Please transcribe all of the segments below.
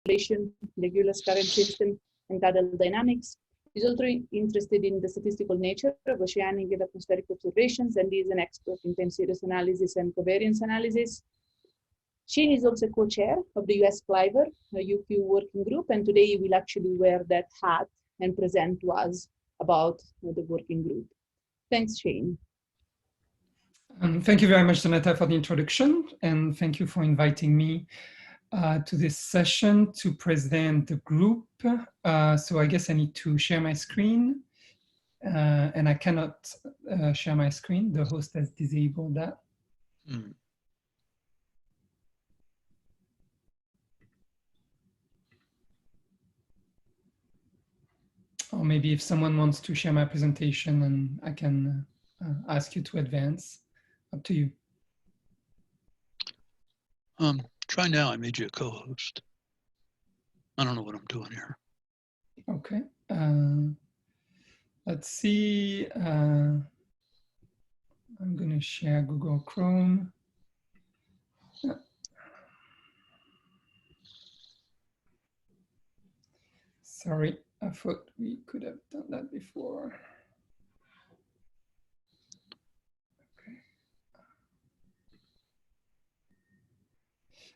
circulation, Regulus current system, and tidal dynamics. He's also interested in the statistical nature of oceanic and atmospheric observations, and is an expert in time series analysis and covariance analysis. Shane is also co-chair of the US CLIVR, a UQ working group, and today he will actually wear that hat and present to us about the working group. Thanks, Shane. Thank you very much, Donata, for the introduction, and thank you for inviting me to this session to present the group. So I guess I need to share my screen, and I cannot share my screen. The host has disabled that. Or maybe if someone wants to share my presentation, and I can ask you to advance. Up to you. Try now. I made you a co-host. I don't know what I'm doing here. Okay. Let's see. I'm going to share Google Chrome. Sorry, I thought we could have done that before.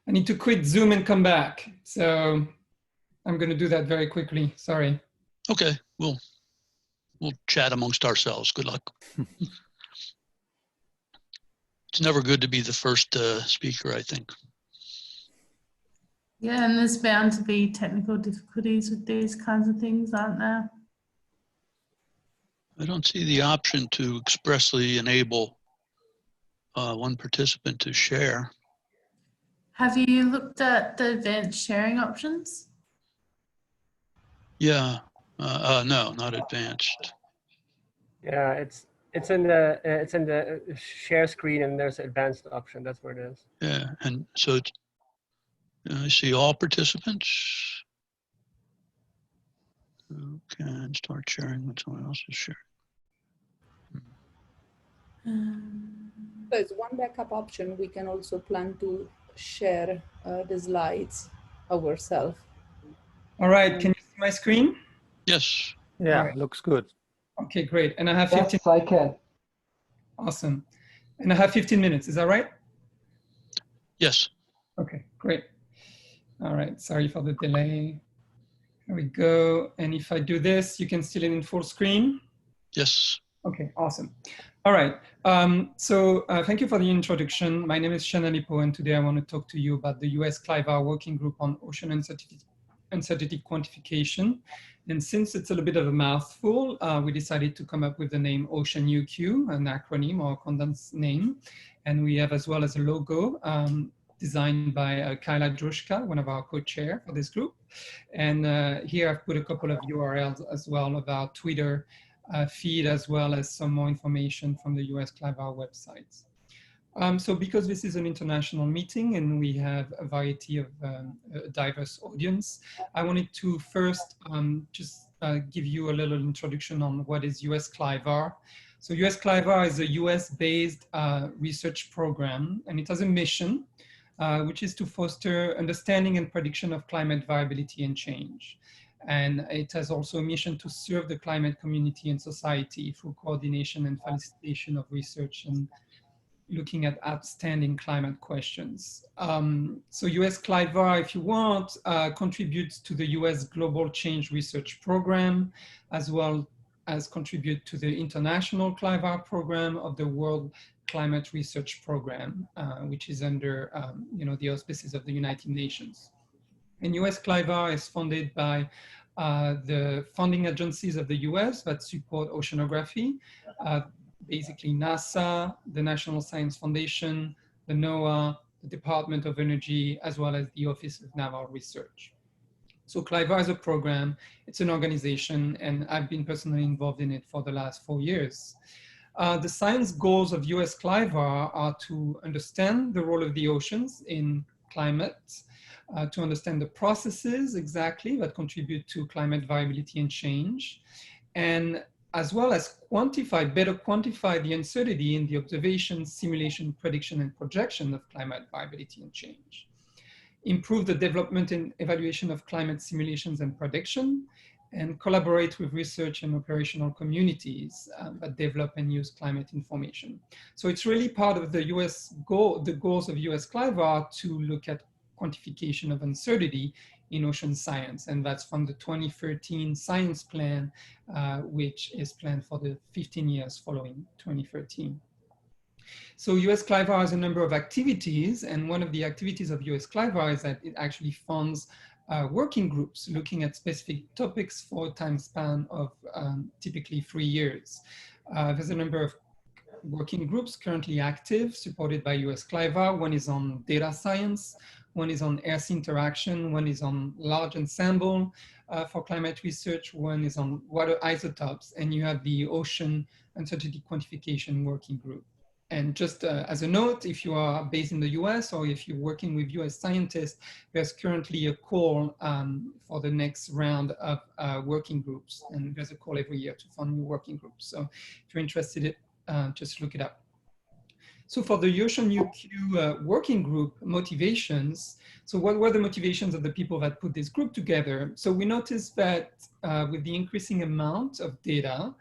I need to quit Zoom and come back. So I'm going to do that very quickly. Sorry. Okay, we'll chat amongst ourselves. Good luck. It's never good to be the first speaker, I think. Yeah, and there's bound to be technical difficulties with these kinds of things, aren't there? I don't see the option to expressly enable one participant to share. Have you looked at the advanced sharing options? Yeah, no, not advanced. Yeah, it's in the share screen, and there's advanced option. That's where it is. Yeah, and so it's, I see all participants. Okay, and start sharing when someone else is sharing. There's one backup option. We can also plan to share the slides ourselves. All right, can you see my screen? Yes. Yeah, right. Looks good. Okay, great. And I have 15. Yes, I can. Awesome. And I have 15 minutes, is that right? Yes. Okay, great. All right, sorry for the delay. Here we go. And if I do this, you can see it in full screen? Yes. Okay, awesome. All right, thank you for the introduction. My name is Shannon Lipo, and today I want to talk to you about the US CLIVR Working Group on Ocean Uncertainty Quantification. And since it's a little bit of a mouthful, we decided to come up with the name Ocean UQ, an acronym or condensed name. And we have as well as a logo designed by Kyla Drushka, one of our co-chair for this group. And here I've put a couple of URLs as well of our Twitter feed, as well as some more information from the US CLIVR websites. So because this is an international meeting and we have a variety of a diverse audience, I wanted to first just give you a little introduction on what is US CLIVR. So US CLIVR is a US-based research program, and it has a mission, which is to foster understanding and prediction of climate variability and change. And it has also a mission to serve the climate community and society through coordination and facilitation of research and looking at outstanding climate questions. So US CLIVR, if you want, contributes to the US Global Change Research Program, as well as contribute to the International CLIVR Program of the World Climate Research Program, which is under the auspices of the United Nations. And US CLIVR is funded by the funding agencies of the US that support oceanography, basically NASA, the National Science Foundation, the NOAA, the Department of Energy, as well as the Office of Naval Research. So CLIVR is a program, it's an organization, and I've been personally involved in it for the last 4 years. The science goals of US CLIVR are to understand the role of the oceans in climate, to understand the processes exactly that contribute to climate variability and change, and as well as better quantify the uncertainty in the observation, simulation, prediction, and projection of climate variability and change. improve the development and evaluation of climate simulations and prediction, and collaborate with research and operational communities that develop and use climate information. So it's really part of the the goals of US CLIVAR to look at quantification of uncertainty in ocean science. And that's from the 2013 science plan, which is planned for the 15 years following 2013. So US CLIVAR has a number of activities, and one of the activities of US CLIVAR is that it actually funds working groups looking at specific topics for a time span of typically 3 years. There's a number of working groups currently active, supported by US CLIVAR. One is on data science, one is on Earth interaction, one is on large ensemble for climate research, one is on water isotopes, and you have the ocean uncertainty quantification working group. And just as a note, if you are based in the US or if you're working with US scientists, there's currently a call for the next round of working groups. And there's a call every year to fund new working groups. So if you're interested, just look it up. So for the Ocean UQ working group motivations, so what were the motivations of the people that put this group together? So we noticed that with the increasing amount of data,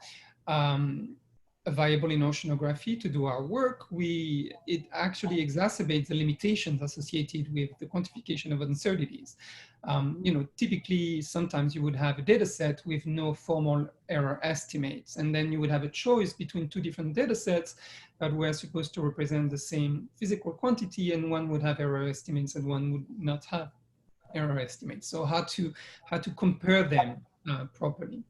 available in oceanography to do our work, it actually exacerbates the limitations associated with the quantification of uncertainties. Typically, sometimes you would have a data set with no formal error estimates, and then you would have a choice between two different data sets that were supposed to represent the same physical quantity, and one would have error estimates and one would not have error estimates. So how to compare them properly.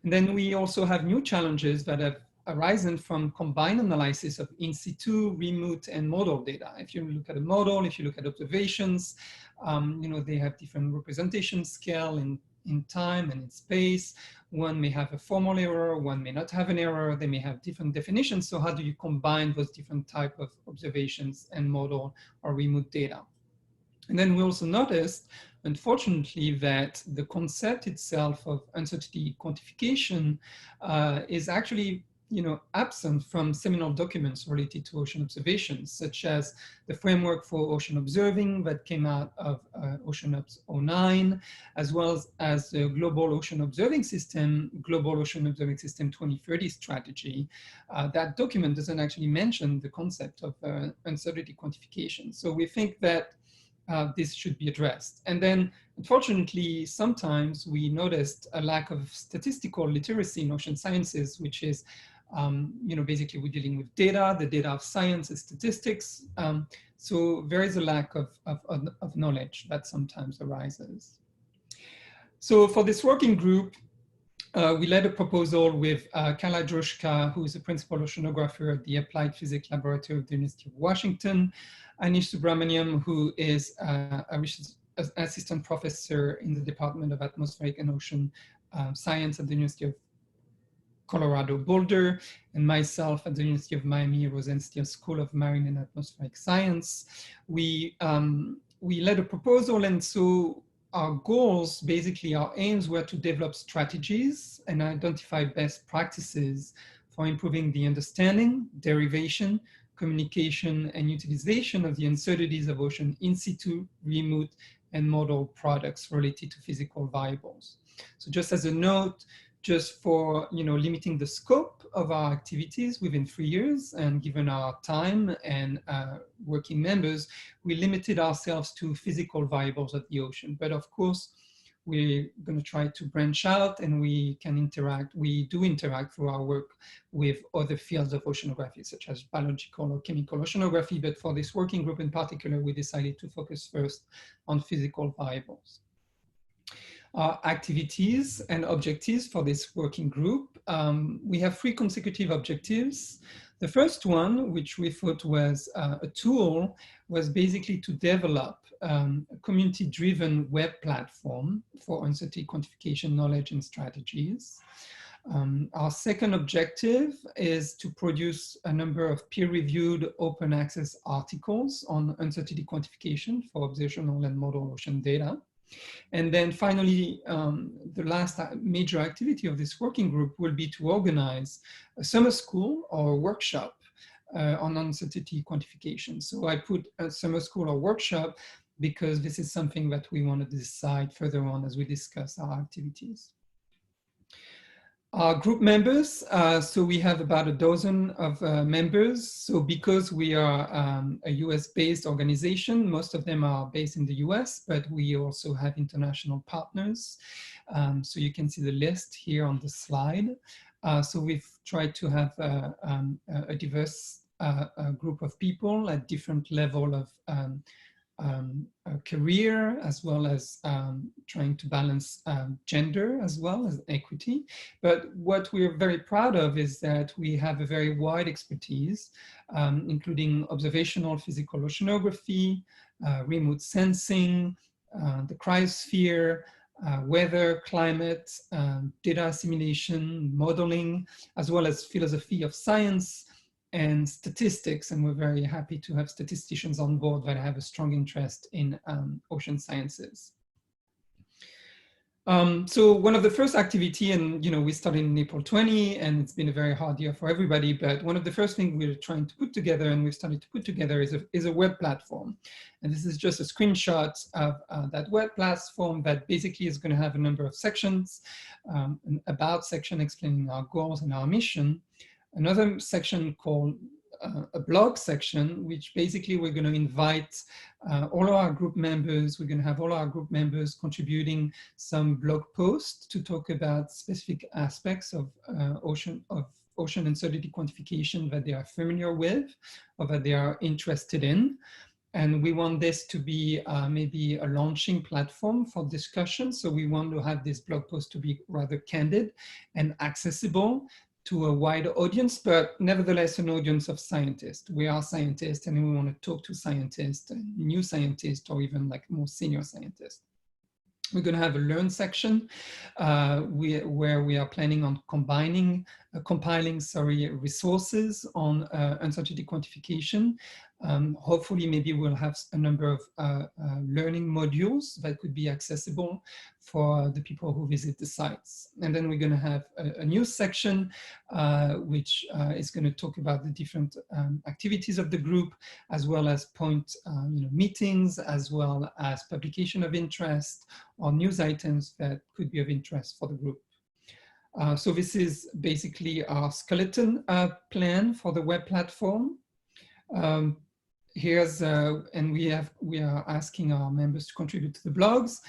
And then we also have new challenges that have arisen from combined analysis of in situ, remote, and model data. If you look at a model, if you look at observations, they have different representation scale in time and in space. One may have a formal error, one may not have an error, they may have different definitions. So how do you combine those different type of observations and model or remote data? And then we also noticed, unfortunately, that the concept itself of uncertainty quantification is actually absent from seminal documents related to ocean observations, such as the framework for ocean observing that came out of OceanObs 09, as well as the Global Ocean Observing System 2030 strategy. That document doesn't actually mention the concept of uncertainty quantification. So we think that this should be addressed. And then, unfortunately, sometimes we noticed a lack of statistical literacy in ocean sciences, which is basically we're dealing with data. The data of science is statistics. So there is a lack of knowledge that sometimes arises. So for this working group, we led a proposal with Carla Droshka, who is a principal oceanographer at the Applied Physics Laboratory of the University of Washington, Anish Subramaniam, who is an assistant professor in the Department of Atmospheric and Ocean Science at the University of Colorado Boulder, and myself at the University of Miami Rosenstiel School of Marine and Atmospheric Science. We led a proposal, and so our goals, basically our aims, were to develop strategies and identify best practices for improving the understanding, derivation, communication, and utilization of the uncertainties of ocean in situ, remote, and model products related to physical variables. So just as a note, just for limiting the scope of our activities within 3 years, and given our time and working members, we limited ourselves to physical variables of the ocean. But of course, we're going to try to branch out, and we do interact through our work with other fields of oceanography, such as biological or chemical oceanography. But for this working group in particular, we decided to focus first on physical variables. Our activities and objectives for this working group. We have 3 consecutive objectives. The first one, which we thought was a tool, was basically to develop a community-driven web platform for uncertainty quantification knowledge and strategies. Our second objective is to produce a number of peer-reviewed open access articles on uncertainty quantification for observational and model ocean data. And then finally, the last major activity of this working group will be to organize a summer school or workshop on uncertainty quantification. So I put a summer school or workshop because this is something that we want to decide further on as we discuss our activities. Our group members, so we have about a dozen of members. So because we are a US-based organization, most of them are based in the US, but we also have international partners. So you can see the list here on the slide. So we've tried to have a diverse group of people at different level of career, as well as trying to balance gender as well as equity. But what we're very proud of is that we have a very wide expertise, including observational physical oceanography, remote sensing, the cryosphere, weather, climate, data assimilation, modeling, as well as philosophy of science and statistics. And we're very happy to have statisticians on board that have a strong interest in ocean sciences. So one of the first activity, and we started in April 20, and it's been a very hard year for everybody, but one of the first things we're trying to put together, and we've started to put together, is a web platform. And this is just a screenshot of that web platform that basically is going to have a number of sections, an about section explaining our goals and our mission, another section called a blog section, which basically we're going to invite all of our group members. We're going to have all our group members contributing some blog posts to talk about specific aspects of ocean uncertainty quantification that they are familiar with or that they are interested in. And we want this to be maybe a launching platform for discussion. So we want to have this blog post to be rather candid and accessible to a wide audience, but nevertheless an audience of scientists. We are scientists and we want to talk to scientists, new scientists, or even like more senior scientists. We're going to have a learn section where we are planning on compiling resources on uncertainty quantification. Hopefully, maybe we'll have a number of learning modules that could be accessible for the people who visit the sites. And then we're going to have a news section, which is going to talk about the different activities of the group, as well as meetings, as well as publication of interest or news items that could be of interest for the group. So this is basically our skeleton plan for the web platform. And we are asking our members to contribute to the blogs.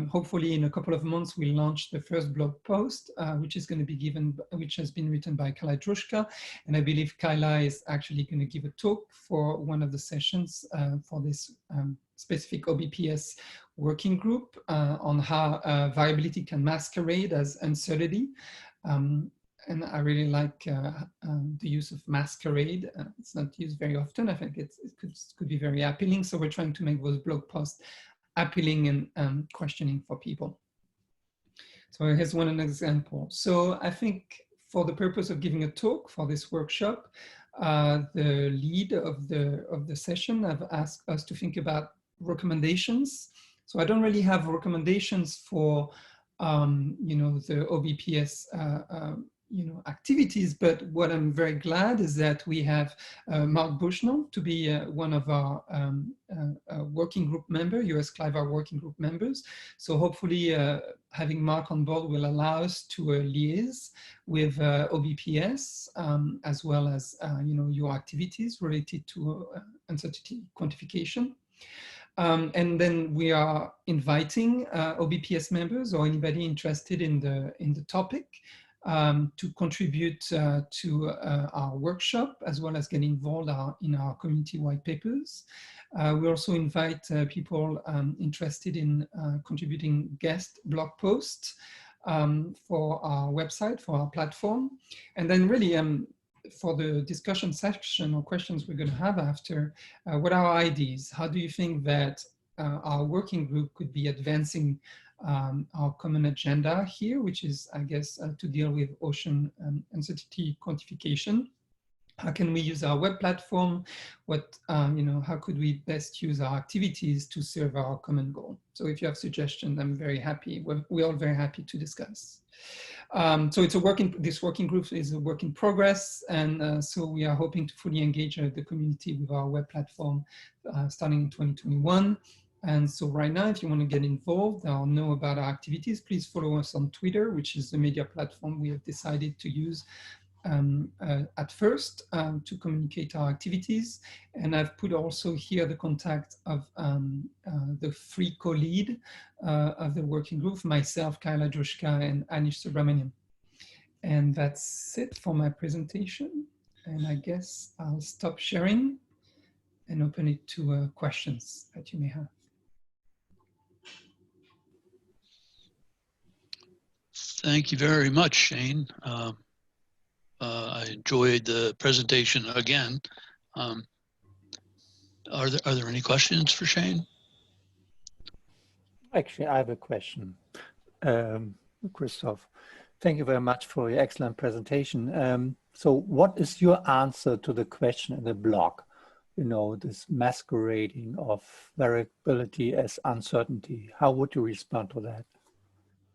Hopefully in a couple of months, we'll launch the first blog post, which is going to be which has been written by Kyla Drushka. And I believe Kyla is actually going to give a talk for one of the sessions for this specific OBPS working group on how variability can masquerade as uncertainty. And I really like the use of masquerade. It's not used very often. I think it could be very appealing. So we're trying to make those blog posts appealing and questioning for people. So here's one example. So I think for the purpose of giving a talk for this workshop, the lead of the session have asked us to think about recommendations. So I don't really have recommendations for the OBPS activities, but what I'm very glad is that we have Mark Bushnell to be one of our working group member, US CLIVAR working group members. So hopefully having Mark on board will allow us to liaise with OBPS as well as your activities related to uncertainty quantification. And then we are inviting OBPS members or anybody interested in the topic to contribute to our workshop, as well as get involved in our community white papers. We also invite people interested in contributing guest blog posts for our website, for our platform. And then really for the discussion section or questions we're going to have after, what are our ideas? How do you think that our working group could be advancing our common agenda here, which is, I guess, to deal with ocean uncertainty quantification? How can we use our web platform? How could we best use our activities to serve our common goal? So if you have suggestions, I'm very happy. We're all very happy to discuss. So this working group is a work in progress. And so we are hoping to fully engage the community with our web platform starting in 2021. And so right now, if you want to get involved or know about our activities, please follow us on Twitter, which is the media platform we have decided to use at first to communicate our activities. And I've put also here the contact of the three co-lead of the working group, myself, Kyla Joshka, and Anish Subramanian. And that's it for my presentation. And I guess I'll stop sharing and open it to questions that you may have. Thank you very much, Shane. I enjoyed the presentation again. Are there any questions for Shane? Actually, I have a question. Christoph, thank you very much for your excellent presentation. So what is your answer to the question in the blog? You know, this masquerading of variability as uncertainty. How would you respond to that?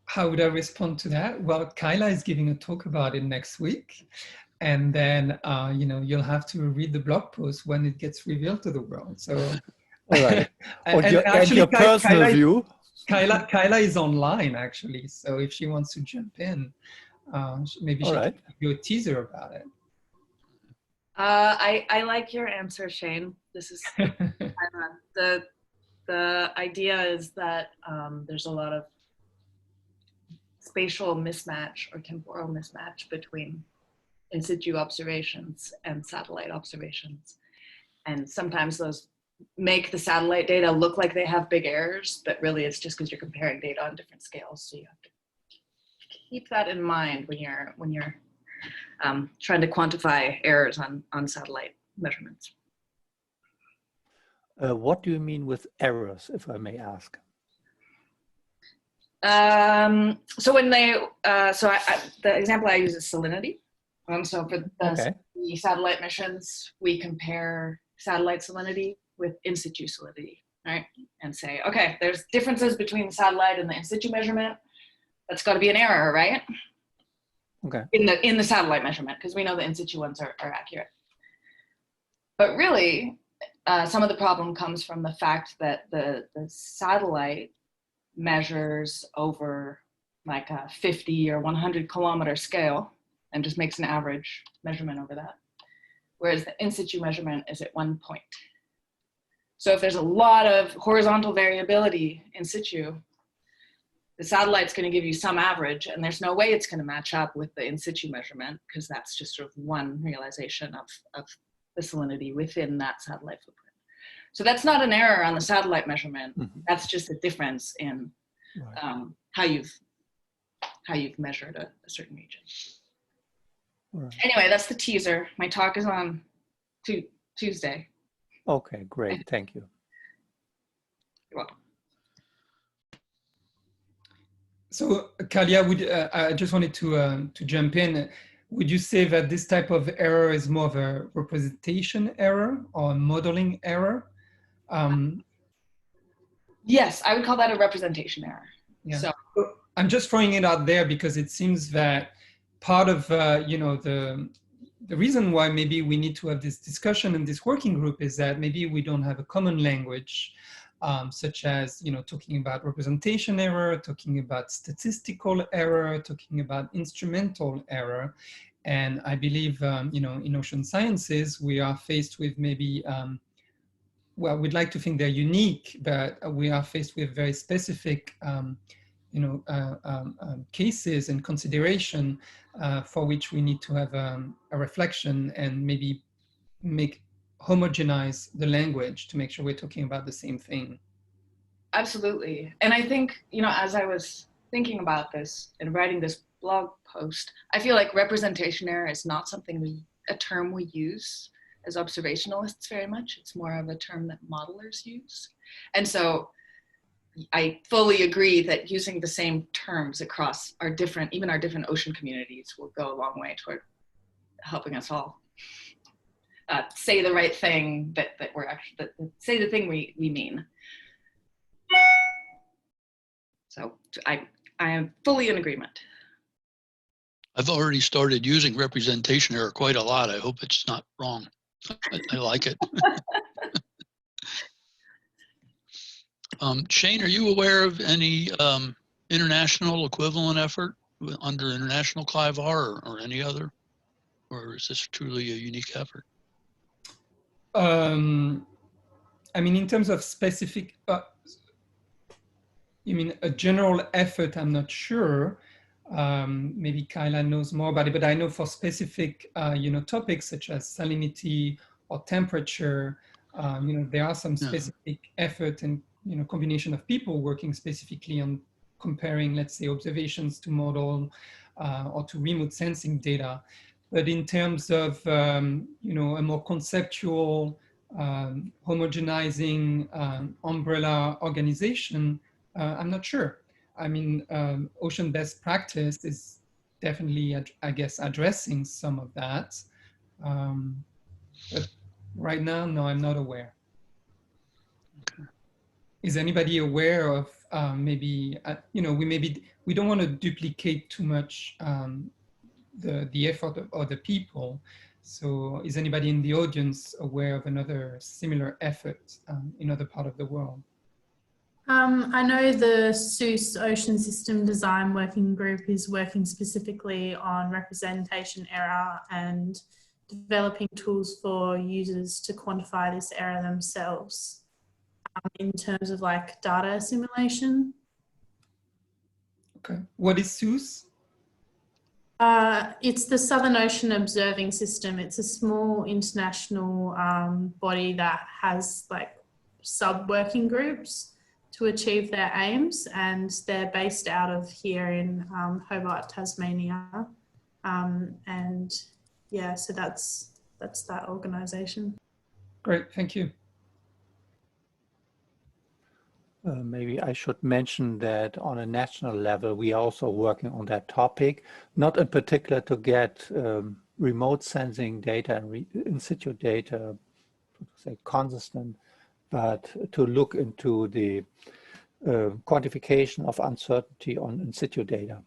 How would I respond to that? Well, Kyla is giving a talk about it next week. And then, you know, you'll have to read the blog post when it gets revealed to the world. So, all right. and your personal view? Kyla is online, actually. So if she wants to jump in, maybe she can give you a teaser about it. I like your answer, Shane. This is the idea is that there's a lot of spatial mismatch or temporal mismatch between in situ observations and satellite observations. And sometimes those make the satellite data look like they have big errors, but really it's just because you're comparing data on different scales. So you have to keep that in mind when you're trying to quantify errors on satellite measurements. What do you mean with errors, if I may ask? So when they, the example I use is salinity. So for the satellite missions, we compare satellite salinity with in situ salinity, right? And say, okay, there's differences between the satellite and the in situ measurement. That's got to be an error, right? Okay. In the satellite measurement, because we know the in situ ones are accurate. But really, some of the problem comes from the fact that the satellite measures over like a 50 or 100 kilometer scale and just makes an average measurement over that. Whereas the in situ measurement is at 1 point. So if there's a lot of horizontal variability in situ, the satellite's going to give you some average, and there's no way it's going to match up with the in situ measurement, because that's just sort of one realization of the salinity within that satellite footprint. So that's not an error on the satellite measurement. Mm-hmm. That's just a difference in how you've measured a certain region. Right. Anyway, that's the teaser. My talk is on Tuesday. Okay, great. Thank you. You're welcome. So, Kalia, I just wanted to jump in. Would you say that this type of error is more of a representation error or a modeling error? Yes, I would call that a representation error. Yeah. So I'm just throwing it out there because it seems that part of the reason why maybe we need to have this discussion in this working group is that maybe we don't have a common language, such as talking about representation error, talking about statistical error, talking about instrumental error. And I believe in ocean sciences we are faced with maybe well, we'd like to think they're unique, but we are faced with very specific cases and consideration for which we need to have a reflection and maybe homogenize the language to make sure we're talking about the same thing. Absolutely. And I think, as I was thinking about this and writing this blog post, I feel like representation error is not a term we use as observationalists very much. It's more of a term that modelers use. And so I fully agree that using the same terms across even our different ocean communities will go a long way toward helping us all say the right thing, say the thing we mean. So I am fully in agreement. I've already started using representation error quite a lot. I hope it's not wrong. I like it. Shane, are you aware of any international equivalent effort under International CLIVAR or any other? Or is this truly a unique effort? I mean, in terms of specific, you mean a general effort? I'm not sure. Maybe Kyla knows more about it, but I know for specific, topics such as salinity or temperature, there are some specific effort and, combination of people working specifically on comparing, let's say, observations to model or to remote sensing data. But in terms of, a more conceptual, homogenizing umbrella organization, I'm not sure. I mean, ocean best practice is definitely, I guess, addressing some of that. But right now, no, I'm not aware. Okay. Is anybody aware of maybe, we don't want to duplicate too much the effort of other people. So is anybody in the audience aware of another similar effort in other part of the world? I know the SEUS Ocean System Design Working Group is working specifically on representation error and developing tools for users to quantify this error themselves in terms of like data assimilation. Okay, what is SEUS? It's the Southern Ocean Observing System. It's a small international body that has like sub-working groups to achieve their aims, and they're based out of here in Hobart, Tasmania. And yeah, so that's that organisation. Great, thank you. Maybe I should mention that on a national level, we are also working on that topic, not in particular to get remote sensing data and in situ data, so to say, consistent, but to look into the quantification of uncertainty on in situ data.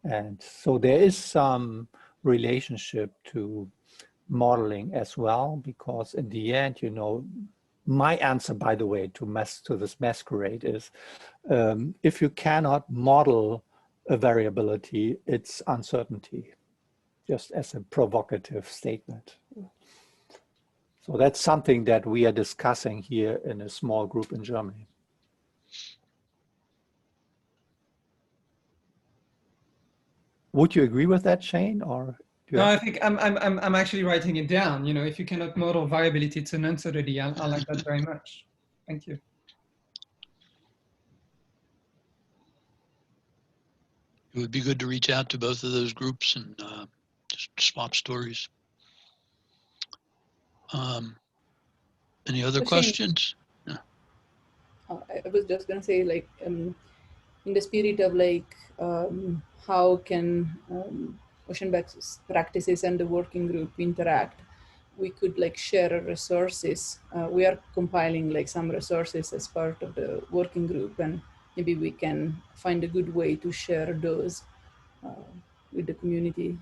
And so there is some relationship to modeling as well, because in the end, my answer, by the way, to this masquerade is, if you cannot model a variability, it's uncertainty, just as a provocative statement. So that's something that we are discussing here in a small group in Germany. Would you agree with that, Shane, or? No, I think I'm actually writing it down. If you cannot model variability, it's an uncertainty. I like that very much. Thank you. It would be good to reach out to both of those groups and just swap stories. Any other questions? Yeah. I was just going to say, like, in the spirit of like, how can ocean best practices and the working group interact, we could like share resources. We are compiling like some resources as part of the working group, and maybe we can find a good way to share those with the community,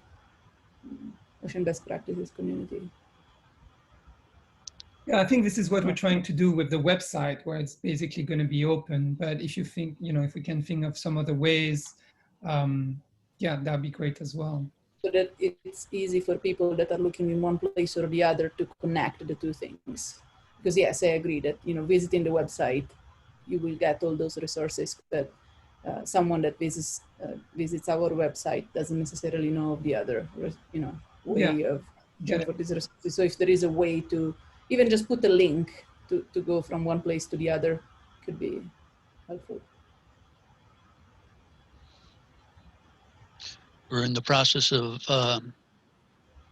ocean best practices community. Yeah, I think this is what we're trying to do with the website, where it's basically going to be open. But if you think, if we can think of some other ways, yeah, that'd be great as well. So that it's easy for people that are looking in one place or the other to connect the two things. Because yes, I agree that, visiting the website, you will get all those resources, but someone that visits our website doesn't necessarily know of the other, way of for these resources. So if there is a way to even just put a link to go from one place to the other, could be helpful. We're in the process of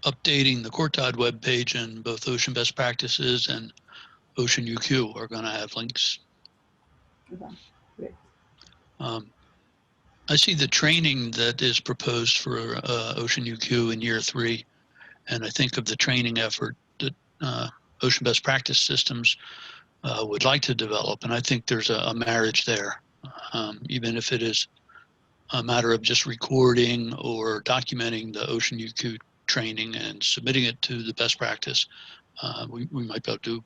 updating the Cortod webpage, and both Ocean Best Practices and Ocean UQ are going to have links. Okay, great. I see the training that is proposed for Ocean UQ in year 3, and I think of the training effort that Ocean Best Practice Systems would like to develop, and I think there's a marriage there, even if it is a matter of just recording or documenting the Ocean UQ training and submitting it to the best practice. We might be able to do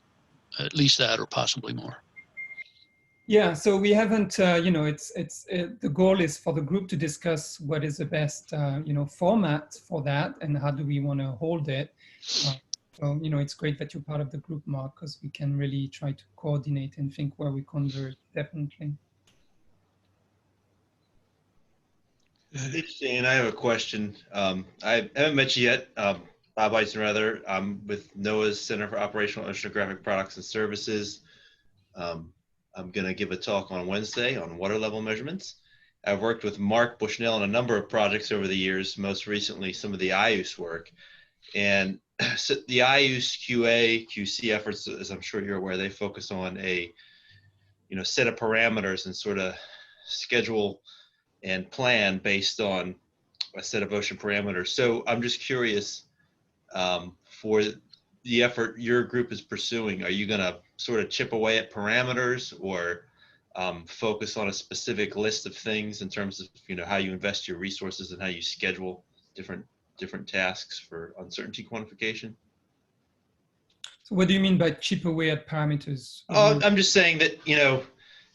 at least that, or possibly more. Yeah, so we haven't, the goal is for the group to discuss what is the best, format for that and how do we want to hold it. So, it's great that you're part of the group, Mark, because we can really try to coordinate and think where we converge, definitely. Hey, Shane, I have a question. I haven't met you yet. Bob Eisenrather. I'm with NOAA's Center for Operational Oceanographic Products and Services. I'm going to give a talk on Wednesday on water level measurements. I've worked with Mark Bushnell on a number of projects over the years, most recently some of the IUS work. And so the IUS QA, QC efforts, as I'm sure you're aware, they focus on a set of parameters and sort of schedule and plan based on a set of ocean parameters. So I'm just curious, for the effort your group is pursuing, are you going to sort of chip away at parameters or focus on a specific list of things in terms of how you invest your resources and how you schedule different tasks for uncertainty quantification? So what do you mean by chip away at parameters? I'm just saying that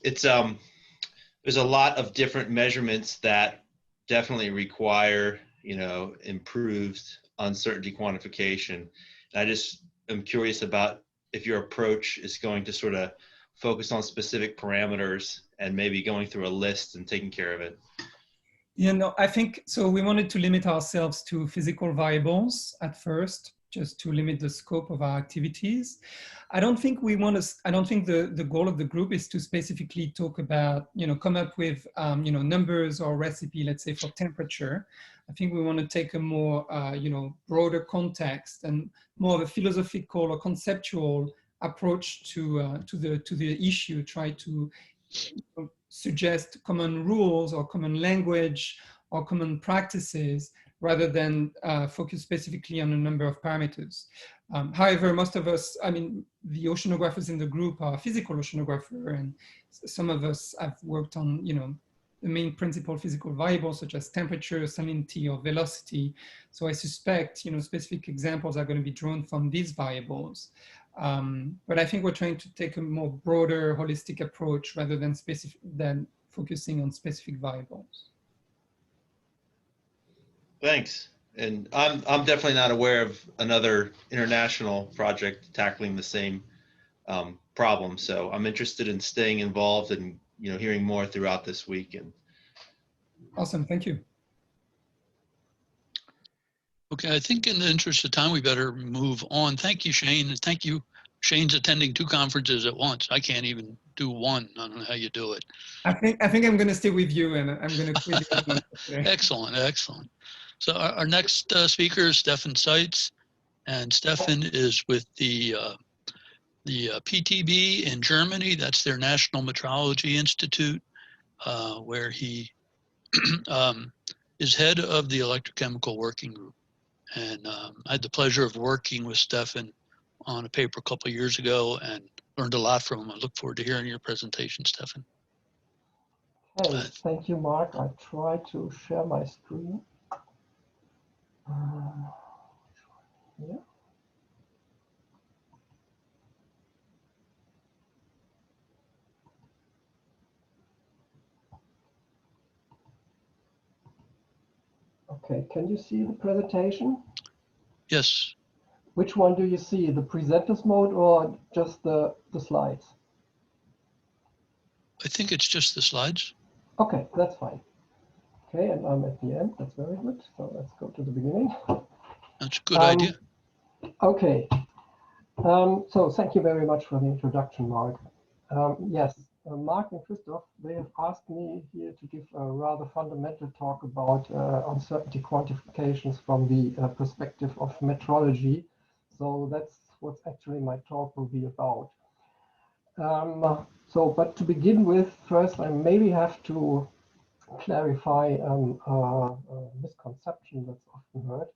it's there's a lot of different measurements that definitely require improved uncertainty quantification. And I just am curious about if your approach is going to sort of focus on specific parameters and maybe going through a list and taking care of it. I think so. We wanted to limit ourselves to physical variables at first, just to limit the scope of our activities. I don't think the goal of the group is to specifically talk about, come up with, numbers or recipe, let's say for temperature. I think we want to take a more, broader context and more of a philosophical or conceptual approach to the issue, try to suggest common rules or common language or common practices rather than focus specifically on a number of parameters. However, most of us, the oceanographers in the group are physical oceanographers, and some of us have worked on, the main principal physical variables such as temperature, salinity, or velocity. So I suspect, specific examples are going to be drawn from these variables. But I think we're trying to take a more broader, holistic approach rather than focusing on specific variables. Thanks. And I'm definitely not aware of another international project tackling the same problem. So I'm interested in staying involved and hearing more throughout this week. And awesome, thank you. Okay, I think in the interest of time, we better move on. Thank you, Shane. And thank you. Shane's attending 2 conferences at once. I can't even do one. I don't know how you do it. I think I'm going to stay with you, and I'm going to quit you. Excellent, excellent. So our next speaker is Stefan Seitz, and Stefan is with the PTB in Germany. That's their National Metrology Institute, where he is head of the electrochemical working group. And I had the pleasure of working with Stefan on a paper a couple of years ago and learned a lot from him. I look forward to hearing your presentation, Stefan. Hey, thank you, Mark. I try to share my screen. Yeah. Okay, can you see the presentation? Yes. Which one do you see, the presenters mode or just the slides? I think it's just the slides. Okay, that's fine. Okay, and I'm at the end. That's very good. So let's go to the beginning. That's a good idea. Okay. So thank you very much for the introduction, Mark. Yes, Mark and Christoph, they have asked me here to give a rather fundamental talk about uncertainty quantifications from the perspective of metrology. So that's what actually my talk will be about. But to begin with, first I maybe have to clarify a misconception that's often heard.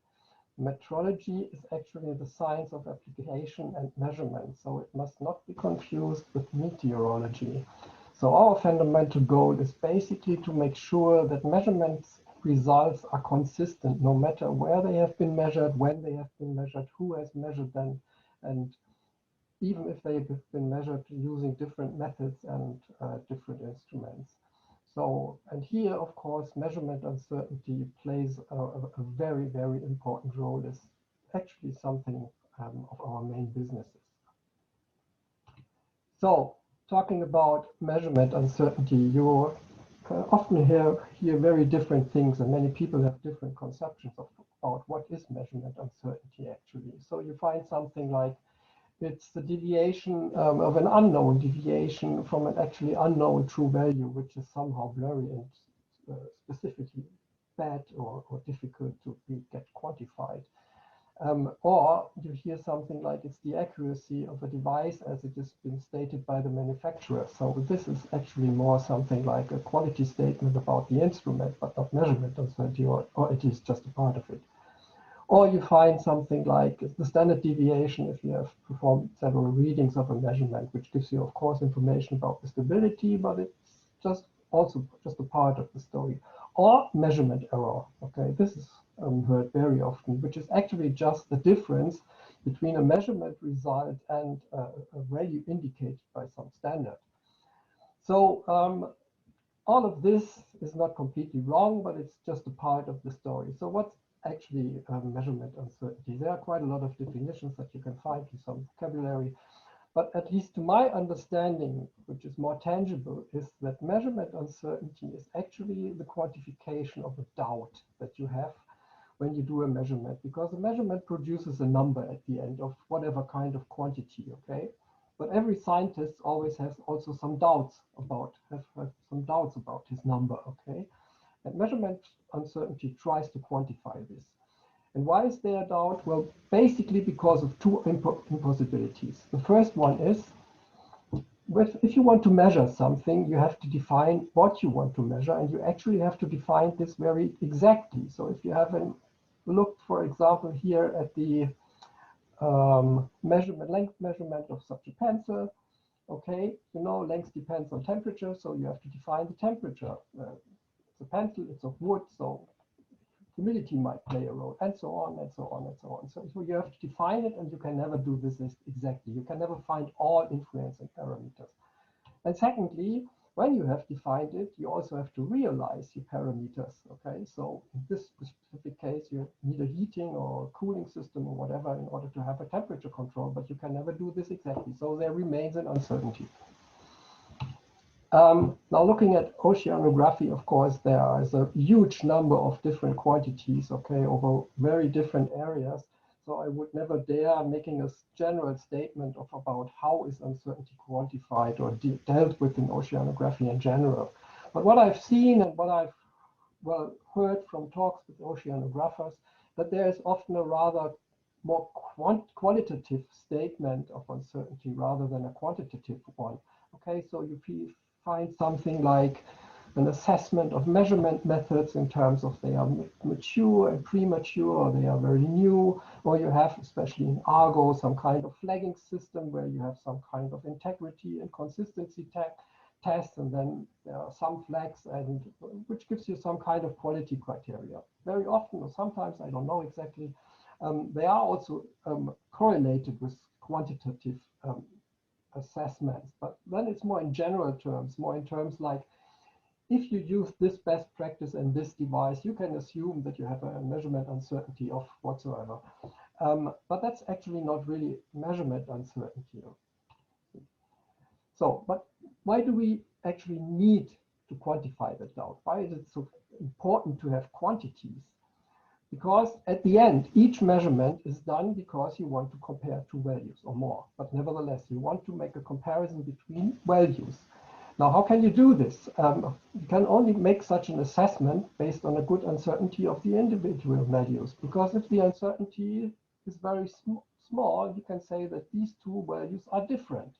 Metrology is actually the science of application and measurement, so it must not be confused with meteorology. So our fundamental goal is basically to make sure that measurements results are consistent no matter where they have been measured, when they have been measured, who has measured them, and even if they've been measured using different methods and different instruments. So, and here, of course, measurement uncertainty plays a very, very important role. It's actually something of our main businesses. So, talking about measurement uncertainty, you often hear very different things, and many people have different conceptions about what is measurement uncertainty actually. So you find something like it's the deviation of an unknown deviation from an actually unknown true value, which is somehow blurry and specifically bad or difficult to get quantified. Or you hear something like it's the accuracy of a device as it has been stated by the manufacturer. So this is actually more something like a quality statement about the instrument, but not measurement uncertainty, or it is just a part of it. Or you find something like the standard deviation if you have performed several readings of a measurement, which gives you, of course, information about the stability, but it's just also just a part of the story. Or measurement error. Okay, this is heard very often, which is actually just the difference between a measurement result and a value indicated by some standard. So all of this is not completely wrong, but it's just a part of the story. So what's actually measurement uncertainty? There are quite a lot of definitions that you can find in some vocabulary, but at least to my understanding, which is more tangible, is that measurement uncertainty is actually the quantification of a doubt that you have when you do a measurement, because a measurement produces a number at the end of whatever kind of quantity, okay? But every scientist always has also some doubts about, some doubts about his number, okay? And measurement uncertainty tries to quantify this. And why is there a doubt? Well, basically because of two impossibilities. The first one is, if you want to measure something, you have to define what you want to measure, and you actually have to define this very exactly. So if you have looked, for example, here at the length measurement of such a pencil, okay, you know, length depends on temperature, so you have to define the temperature. It's a pencil, it's of wood, so humidity might play a role, and so on, and so on, and so on. So you have to define it, and you can never do this exactly. You can never find all influencing parameters. And secondly, when you have defined it, you also have to realize your parameters, okay? So in this specific case, you need a heating or cooling system or whatever in order to have a temperature control, but you can never do this exactly. So there remains an uncertainty. Now looking at oceanography, of course, there is a huge number of different quantities, okay, over very different areas. So I would never dare making a general statement about how is uncertainty quantified or dealt with in oceanography in general. But what I've seen and what I've heard from talks with oceanographers, that there is often a rather more qualitative statement of uncertainty rather than a quantitative one. Okay, so you find something like an assessment of measurement methods in terms of they are mature and premature, or they are very new, or you have, especially in Argo, some kind of flagging system where you have some kind of integrity and consistency test, and then there are some flags, and which gives you some kind of quality criteria. Very often, or sometimes, I don't know exactly, they are also correlated with quantitative assessments, but then it's more in general terms, more in terms like, if you use this best practice in this device, you can assume that you have a measurement uncertainty of whatsoever. But that's actually not really measurement uncertainty. So, but why do we actually need to quantify the doubt? Why is it so important to have quantities? Because at the end, each measurement is done because you want to compare two values or more. But nevertheless, you want to make a comparison between values. Now, how can you do this? You can only make such an assessment based on a good uncertainty of the individual values, because if the uncertainty is very small, you can say that these two values are different.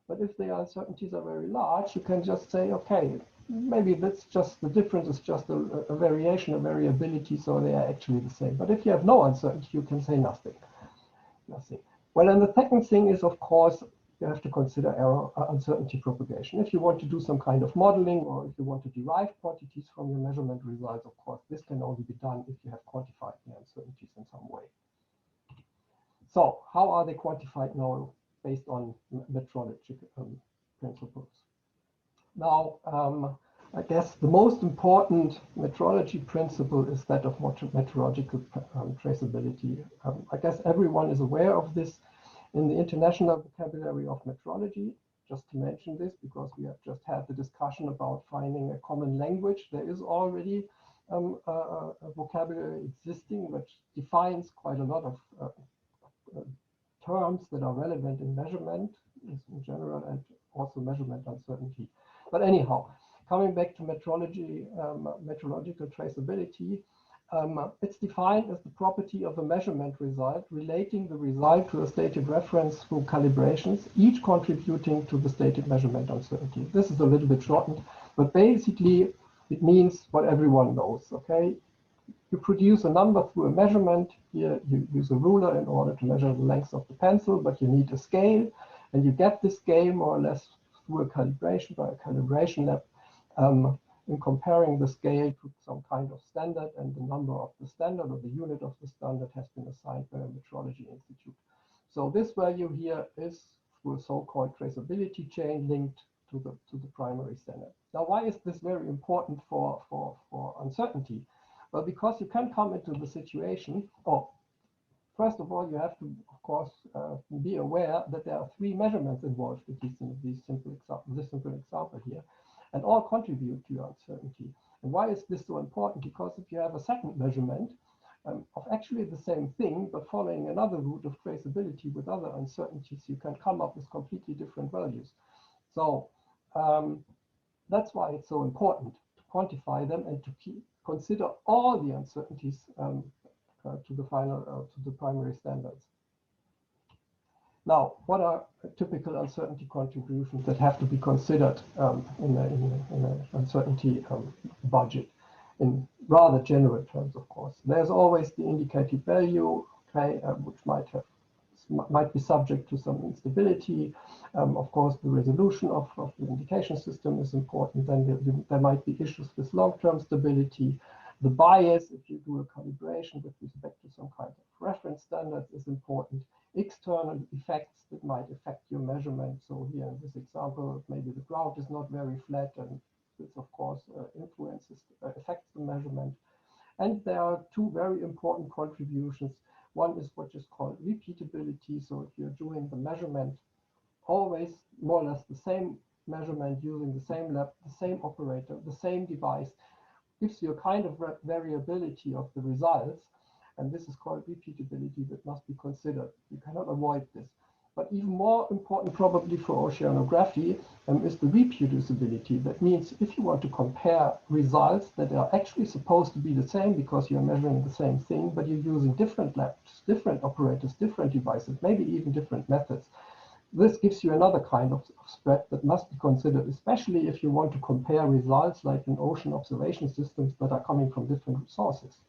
But if the uncertainties are very large, you can just say, okay, maybe that's just the difference is just a variation, a variability, so they are actually the same. But if you have no uncertainty, you can say nothing. Well, and the second thing is, of course, you have to consider uncertainty propagation. If you want to do some kind of modeling, or if you want to derive quantities from your measurement results, of course, this can only be done if you have quantified the uncertainties in some way. So how are they quantified now based on metrological principles. Now, I guess the most important metrology principle is that of metrological traceability. I guess everyone is aware of this in the international vocabulary of metrology. Just to mention this, because we have just had the discussion about finding a common language, there is already a vocabulary existing which defines quite a lot of terms that are relevant in measurement in general and also measurement uncertainty. But anyhow, coming back to metrology, metrological traceability, it's defined as the property of a measurement result relating the result to a stated reference through calibrations, each contributing to the stated measurement uncertainty. This is a little bit shortened, but basically it means what everyone knows, okay? You produce a number through a measurement. Here you use a ruler in order to measure the length of the pencil, but you need a scale, and you get this scale more or less through a calibration by a calibration lab. In comparing the scale to some kind of standard, and the number of the standard or the unit of the standard has been assigned by a metrology institute. So this value here is through a so-called traceability chain linked to the primary standard. Now, why is this very important for uncertainty? Well, because you can come into the situation, first of all, you have to, of course, be aware that there are 3 measurements involved with this simple example here, and all contribute to your uncertainty. And why is this so important? Because if you have a second measurement of actually the same thing, but following another route of traceability with other uncertainties, you can come up with completely different values. So that's why it's so important to quantify them and to consider all the uncertainties to the primary standards. Now, what are typical uncertainty contributions that have to be considered in an uncertainty budget in rather general terms, of course? There's always the indicated value, okay, which might be subject to some instability. Of course, the resolution of the indication system is important. Then there might be issues with long-term stability. The bias, if you do a calibration with respect to some kind of reference standards, is important. External effects that might affect your measurement. So here in this example, maybe the ground is not very flat, and this, of course, affects the measurement. And there are 2 very important contributions. One is what is called repeatability. So if you're doing the measurement always more or less the same measurement using the same lab, the same operator, the same device, gives you a kind of variability of the results. And this is called repeatability that must be considered. You cannot avoid this. But even more important probably for oceanography is the reproducibility. That means if you want to compare results that are actually supposed to be the same because you're measuring the same thing, but you're using different labs, different operators, different devices, maybe even different methods, this gives you another kind of spread that must be considered, especially if you want to compare results like in ocean observation systems that are coming from different sources.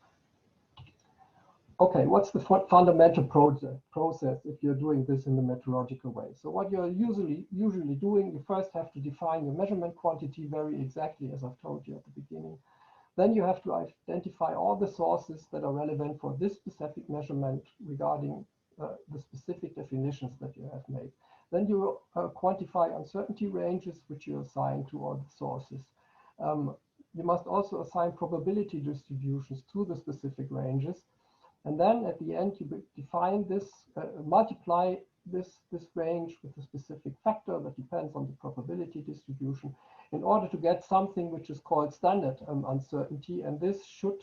Okay, what's the fundamental process if you're doing this in the metrological way? So what you're usually doing, you first have to define your measurement quantity very exactly, as I've told you at the beginning. Then you have to identify all the sources that are relevant for this specific measurement regarding the specific definitions that you have made. Then you quantify uncertainty ranges, which you assign to all the sources. You must also assign probability distributions to the specific ranges. And then at the end, you define this, multiply this range with a specific factor that depends on the probability distribution in order to get something which is called standard uncertainty. And this should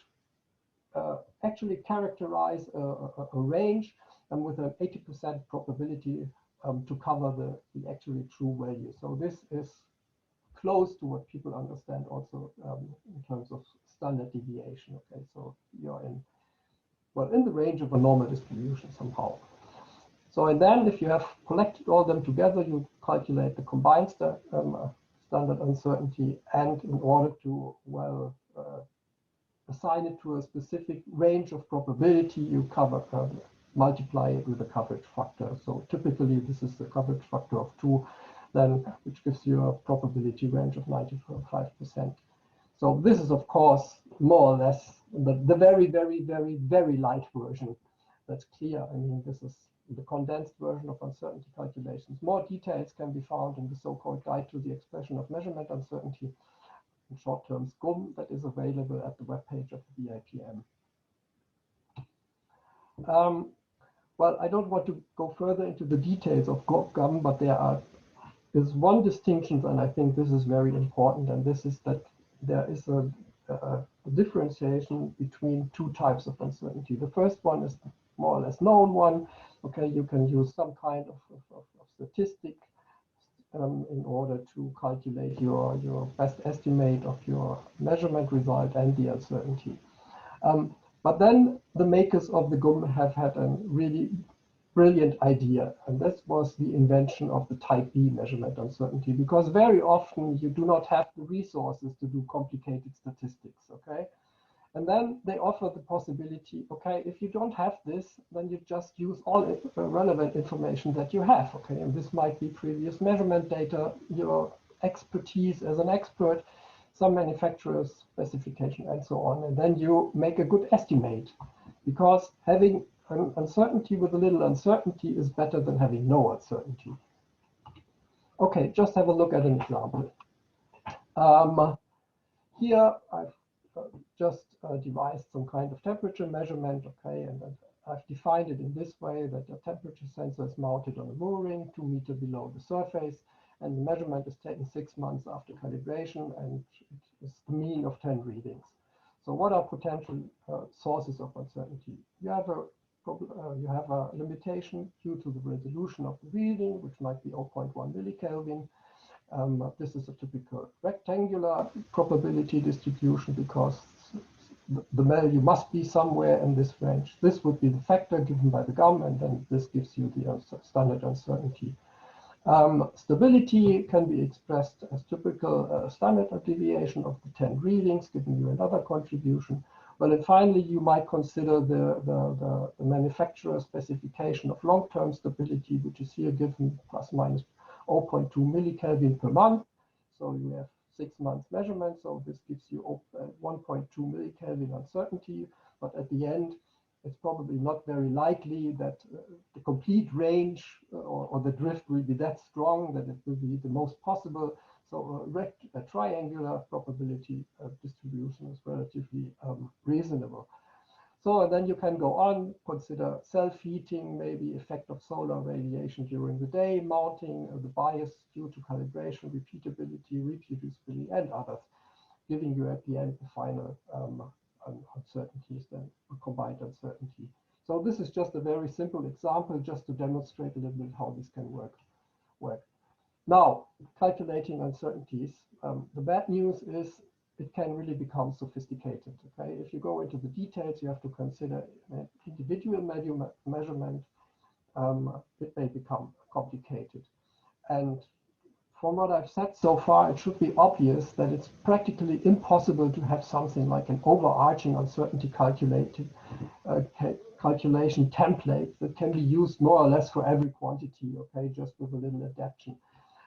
actually characterize a range with an 80% probability to cover the actually true value. So this is close to what people understand also in terms of standard deviation. Okay, so you're in the range of a normal distribution somehow. So, and then if you have collected all them together, you calculate the combined standard uncertainty, and in order to, well, assign it to a specific range of probability, you multiply it with a coverage factor. So typically this is the coverage factor of 2, then which gives you a probability range of 95%. So this is, of course, more or less the very, very, very, very light version. That's clear. I mean, this is the condensed version of uncertainty calculations. More details can be found in the so-called Guide to the Expression of Measurement Uncertainty, in short term GUM, that is available at the webpage of the BIPM. Well, I don't want to go further into the details of GUM, but there's one distinction, and I think this is very important, and this is that there is a differentiation between two types of uncertainty. The first one is the more or less known one. Okay, you can use some kind of statistic in order to calculate your best estimate of your measurement result and the uncertainty. But then the makers of the GUM have had a really brilliant idea, and this was the invention of the type B measurement uncertainty, because very often you do not have the resources to do complicated statistics, okay? And then they offer the possibility, okay, if you don't have this, then you just use all relevant information that you have, okay? And this might be previous measurement data, your expertise as an expert, some manufacturer's specification, and so on. And then you make a good estimate, because having an uncertainty with a little uncertainty is better than having no uncertainty. Okay, just have a look at an example. Here I've just devised some kind of temperature measurement, okay, and I've defined it in this way, that the temperature sensor is mounted on a mooring 2 meters below the surface, and the measurement is taken 6 months after calibration, and it is the mean of 10 readings. So what are potential sources of uncertainty? You have a limitation due to the resolution of the reading, which might be 0.1 millikelvin. This is a typical rectangular probability distribution, because the value must be somewhere in this range. This would be the factor given by the GUM, and then this gives you the standard uncertainty. Stability can be expressed as typical standard deviation of the 10 readings, giving you another contribution. Well, and finally, you might consider the manufacturer specification of long-term stability, which is here given plus minus 0.2 millikelvin per month. So you have 6 months measurement. So this gives you 1.2 millikelvin uncertainty. But at the end, it's probably not very likely that the complete range or the drift will be that strong that it will be the most possible. So a triangular probability distribution is relatively reasonable. So then you can go on, consider self-heating, maybe effect of solar radiation during the day, mounting, the bias due to calibration, repeatability, reproducibility, and others, giving you at the end the final uncertainties, then a combined uncertainty. So this is just a very simple example, just to demonstrate a little bit how this can work. Now, calculating uncertainties, the bad news is it can really become sophisticated. Okay, if you go into the details, you have to consider individual measurement. It may become complicated. And from what I've said so far, it should be obvious that it's practically impossible to have something like an overarching uncertainty calculation template that can be used more or less for every quantity, okay, just with a little adaptation.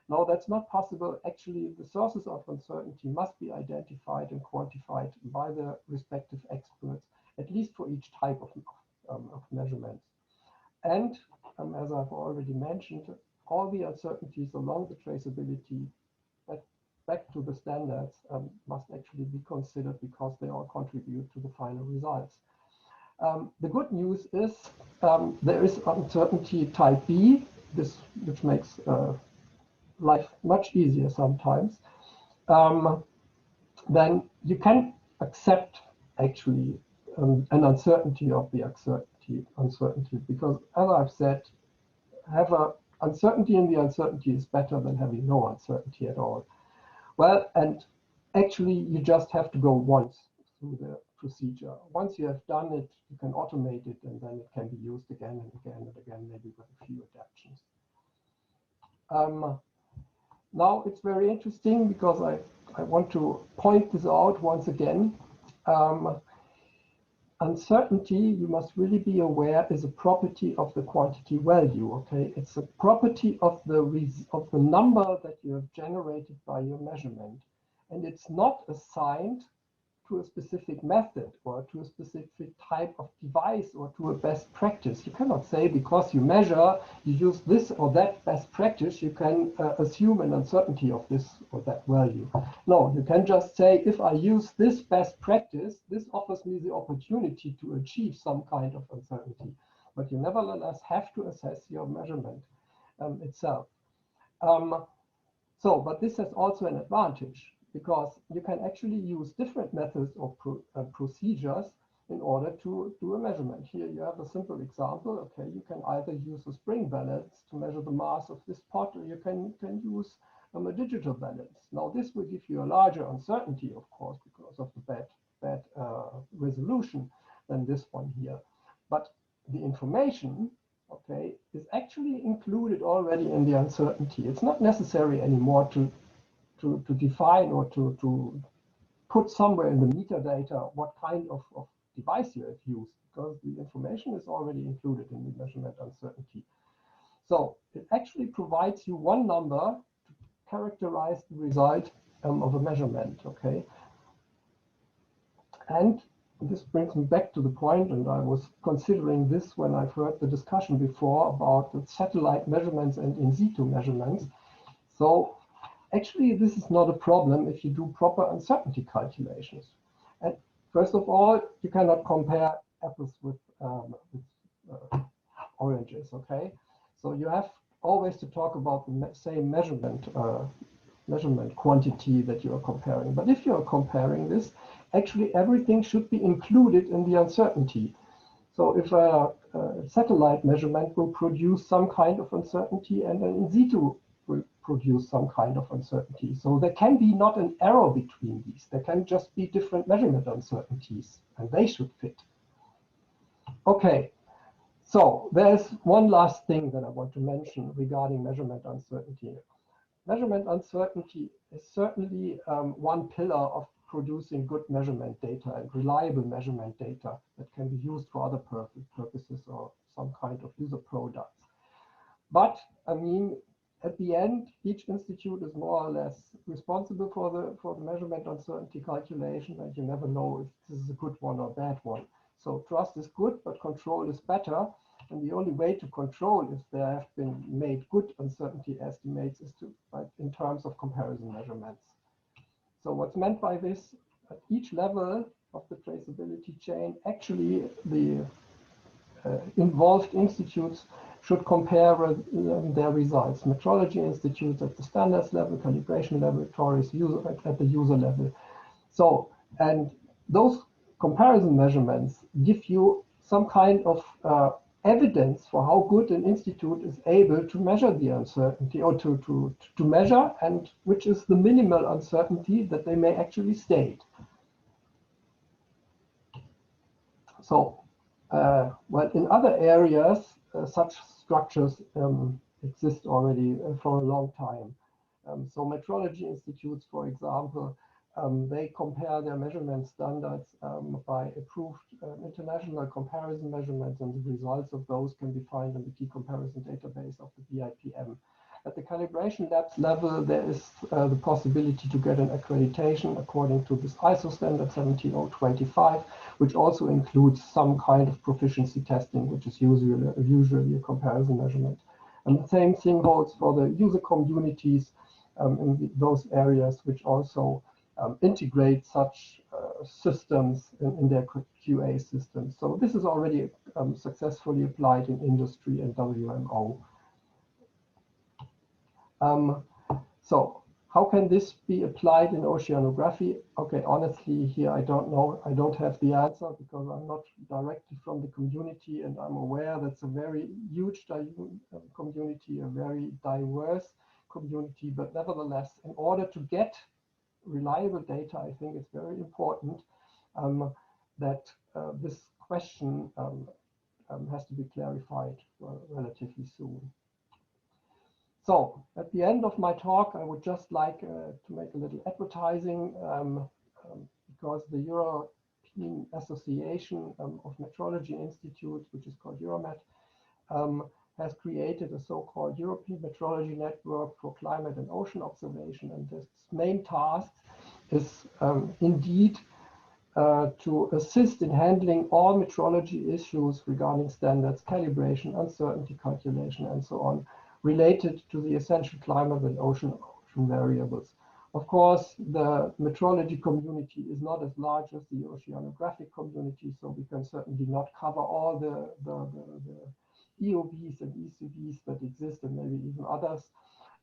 No, that's not possible. Actually, the sources of uncertainty must be identified and quantified by the respective experts, at least for each type of measurements. And as I've already mentioned, all the uncertainties along the traceability back to the standards must actually be considered, because they all contribute to the final results. The good news is there is uncertainty type B, which makes life much easier sometimes. Then you can accept actually an uncertainty of the uncertainty, because as I've said, have a uncertainty in the uncertainty is better than having no uncertainty at all. Well, and actually you just have to go once through the procedure. Once you have done it, you can automate it, and then it can be used again and again and again, maybe with a few adaptations. Now it's very interesting, because I want to point this out once again. Uncertainty, you must really be aware, is a property of the quantity value. Okay, it's a property of the number that you have generated by your measurement, and it's not assigned to a specific method or to a specific type of device or to a best practice. You cannot say because you measure, you use this or that best practice, you can assume an uncertainty of this or that value. No, you can just say, if I use this best practice, this offers me the opportunity to achieve some kind of uncertainty. But you nevertheless have to assess your measurement itself. But this has also an advantage, because you can actually use different methods or procedures in order to do a measurement. Here you have a simple example. Okay, you can either use a spring balance to measure the mass of this pot, or you can use a digital balance. Now this will give you a larger uncertainty, of course, because of the bad resolution than this one here. But the information, okay, is actually included already in the uncertainty. It's not necessary anymore to define or to put somewhere in the metadata what kind of device you have used, because the information is already included in the measurement uncertainty. So it actually provides you one number to characterize the result of a measurement, okay? And this brings me back to the point, and I was considering this when I've heard the discussion before about the satellite measurements and in situ measurements. So actually, this is not a problem if you do proper uncertainty calculations. And first of all, you cannot compare apples with oranges, okay? So you have always to talk about the same measurement quantity that you are comparing. But if you are comparing this, actually everything should be included in the uncertainty. So if a satellite measurement will produce some kind of uncertainty, and an in situ will produce some kind of uncertainty. So there can be not an error between these. There can just be different measurement uncertainties, and they should fit. Okay, so there's one last thing that I want to mention regarding measurement uncertainty. Measurement uncertainty is certainly one pillar of producing good measurement data and reliable measurement data that can be used for other purposes or some kind of user products. But I mean, at the end, each institute is more or less responsible for the measurement uncertainty calculation, and you never know if this is a good one or a bad one. So trust is good, but control is better. And the only way to control if there have been made good uncertainty estimates is to, in terms of comparison measurements. So what's meant by this, at each level of the traceability chain, actually the involved institutes should compare their results. Metrology institutes at the standards level, calibration laboratories at the user level. So, and those comparison measurements give you some kind of evidence for how good an institute is able to measure the uncertainty, or to measure, and which is the minimal uncertainty that they may actually state. So, well, in other areas, such structures exist already for a long time. So metrology institutes, for example, they compare their measurement standards by approved international comparison measurements, and the results of those can be found in the key comparison database of the BIPM. At the calibration labs level, there is the possibility to get an accreditation according to this ISO standard 17025, which also includes some kind of proficiency testing, which is usually a comparison measurement. And the same thing holds for the user communities in those areas, which also integrate such systems in their QA systems. So this is already successfully applied in industry and WMO. So how can this be applied in oceanography? Okay, honestly, here I don't know. I don't have the answer because I'm not directly from the community, and I'm aware that's a very huge community, a very diverse community. But nevertheless, in order to get reliable data, I think it's very important that this question has to be clarified relatively soon. So at the end of my talk, I would just like to make a little advertising because the European Association of Metrology Institutes, which is called Euromet, has created a so-called European Metrology Network for Climate and Ocean Observation. And this main task is indeed to assist in handling all metrology issues regarding standards, calibration, uncertainty calculation, and so on, related to the essential climate and ocean variables. Of course, the metrology community is not as large as the oceanographic community, so we can certainly not cover all the EOBs and ECBs that exist, and maybe even others.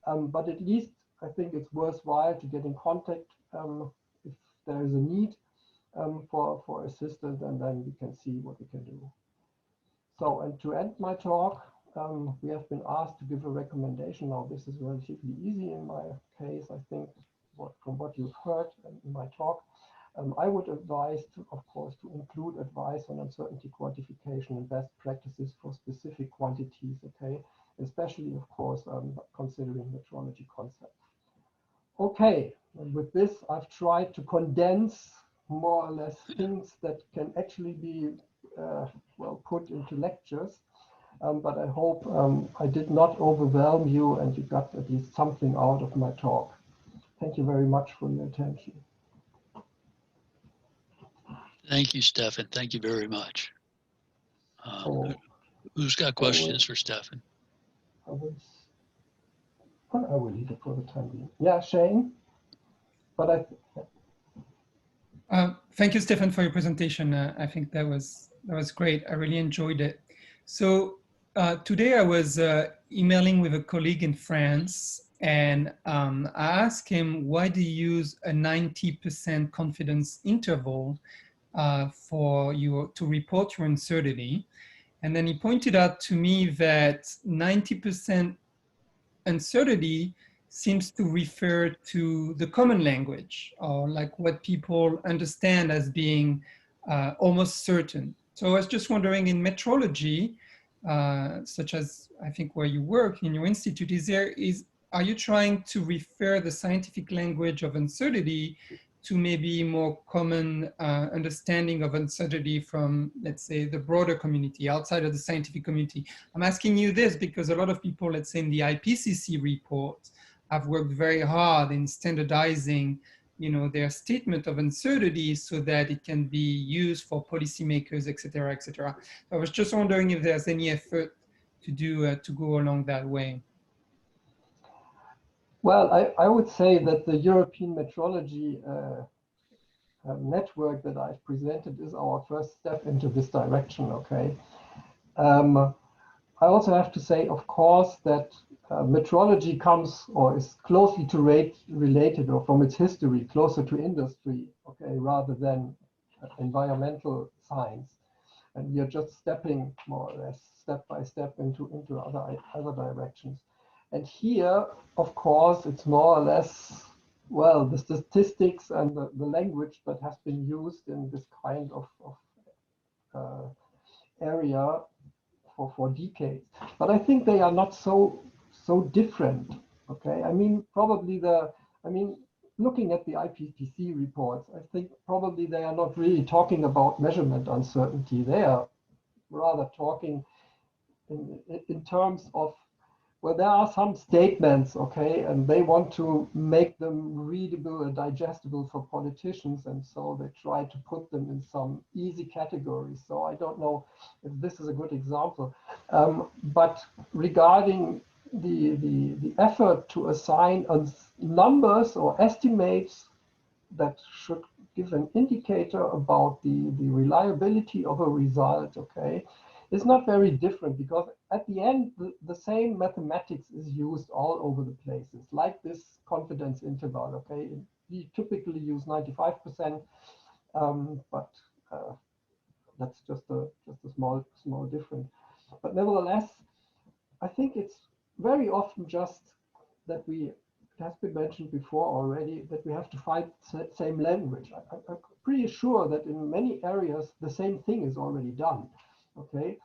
But at least I think it's worthwhile to get in contact if there is a need for assistance, and then we can see what we can do. So, and to end my talk, we have been asked to give a recommendation. Now, this is relatively easy in my case, I think, from what you've heard in my talk. I would advise, of course, to include advice on uncertainty quantification and best practices for specific quantities, okay? Especially, of course, considering metrology concepts. Okay, and with this, I've tried to condense more or less things that can actually be well put into lectures. But I hope I did not overwhelm you and you got at least something out of my talk. Thank you very much for your attention. Thank you, Stefan. Thank you very much. Who's got questions for Stefan? I will leave it for the time being. Yeah, Shane? But thank you, Stefan, for your presentation. I think that was great. I really enjoyed it. So today I was emailing with a colleague in France, and I asked him, why do you use a 90% confidence interval to report your uncertainty? And then he pointed out to me that 90% uncertainty seems to refer to the common language, or like what people understand as being almost certain. So I was just wondering, in metrology, such as I think where you work in your institute, are you trying to refer the scientific language of uncertainty to maybe more common understanding of uncertainty from, let's say, the broader community outside of the scientific community? I'm asking you this because a lot of people, let's say in the IPCC report, have worked very hard in standardizing, their statement of uncertainty so that it can be used for policymakers, et cetera, et cetera. I was just wondering if there's any effort to go along that way. Well, I would say that the European metrology network that I've presented is our first step into this direction, okay? I also have to say, of course, that metrology comes or is closely related, or from its history, closer to industry, okay, rather than environmental science. And we are just stepping more or less step by step into other directions. And here, of course, it's more or less, well, the statistics and the language that has been used in this kind of area for decades. But I think they are not so different, okay? I mean, probably looking at the IPCC reports, I think probably they are not really talking about measurement uncertainty. They are rather talking in terms of, well, there are some statements, okay, and they want to make them readable and digestible for politicians, and so they try to put them in some easy categories. So I don't know if this is a good example. But regarding the effort to assign numbers or estimates that should give an indicator about the reliability of a result, okay, is not very different, because at the end, the same mathematics is used all over the places, like this confidence interval, okay? We typically use 95%, but that's just a small difference. But nevertheless, I think it's very often just that it has been mentioned before already, that we have to find the same language. I'm pretty sure that in many areas, the same thing is already done. Okay,